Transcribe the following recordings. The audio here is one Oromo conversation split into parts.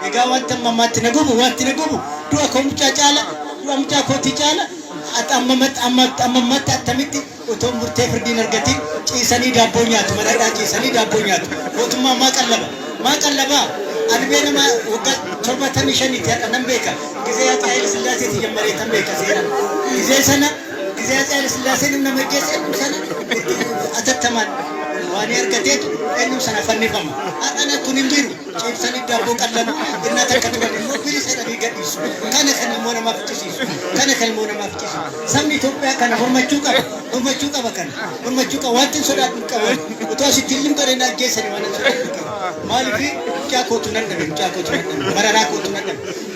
egaa wanta mammaatti na gubu wanti na gubu du'a koo mucaa caala du'a mucaa kootii caala ammamatti attamitti otoo murtee firdiin argatiin ciisanii daabboo nyaatu madaadhaa ciisanii daabboo nyaatu mootummaa maa qallaba albee nama waggaa 75 hadha nan beeka gisee Haatsa Hayile Sillaaseeti jammaree tan beeka seeran gisee Haatsa Hayile Sillaaseen nama geesse sana atattamaan waan argateetu eenyu sana fannifama haadhana kun hin jiru ciibsanii daabboo qallabu innaa takka turan immoo bilisadhanii gadhiisu kana kan immoo namaaf fichisiisu sabni Itoophiyaa kana hormachuu qaba wanti hin sodaadhu qaban otoo asitti illee godhee na ajjeessanii waan hin sodaadhu qaban maaliif mucaa kootu nan dhabe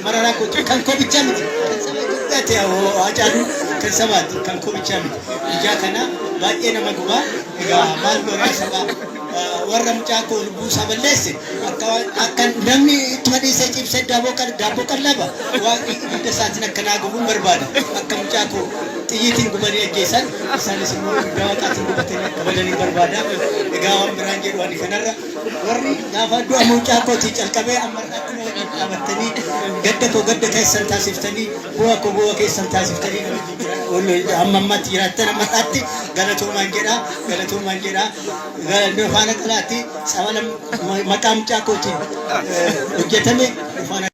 mararaa kootu kan koo bichaa miti kan saba Itoophiyaati Haacaaluu kan sabaati kan koo bichaa miti ijaa kana baay'ee nama gubaa egaa maal goonaa sabaa warra mucaa koo buusaa balleesse akka namni ittuma dhiisee ciibsee daabboo qallaba waan hidda isaatiin akkanaa gubuun barbaada akka mucaa koo xiyyiitiin gubanii ajjeessan isaanis immoo daawaqaatiin gubatanii akka badanii barbaada egaa waan biraan jedhu ani kanarra warri gaafa du'a mucaa kootii calqabee amma akkuma waliin dhaabattanii gadda keessan taasiftanii bu'aa keessan taasiftanii amma ammatti jiraattan ammaatti galatoomaan jedha faana qalaatti sabala maqaa mucaa kootiin hojjetame faana